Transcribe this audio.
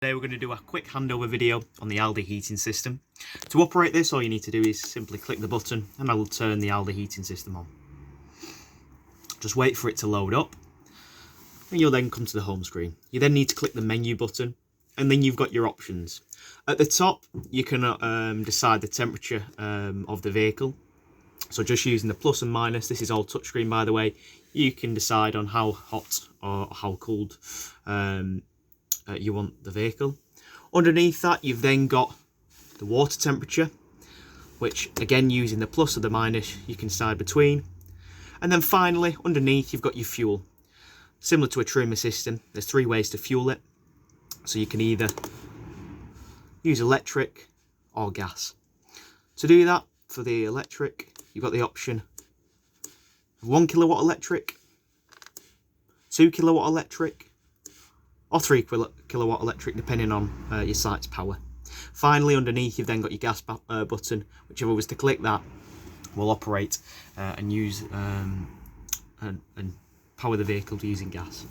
Today we're going to do a quick handover video on the Alde heating system. To operate this, all you need to do is simply click the button and I will turn the Alde heating system on. Just wait for it to load up and you'll then come to the home screen. You then need to click the menu button and then you've got your options. At the top you can decide the temperature of the vehicle. So just using the plus and minus, this is all touchscreen by the way, you can decide on how hot or how cold you want the vehicle. Underneath that you've then got the water temperature, which again using the plus or the minus you can decide between. And then finally underneath you've got your fuel. Similar to a trimmer system, there's 3 ways to fuel it. So you can either use electric or gas. To do that, for the electric you've got the option of 1 kilowatt electric, 2 kilowatt electric, or 3 kilowatt electric depending on your site's power. Finally underneath you've then got your gas button, whichever was to click that will operate and use and power the vehicle using gas.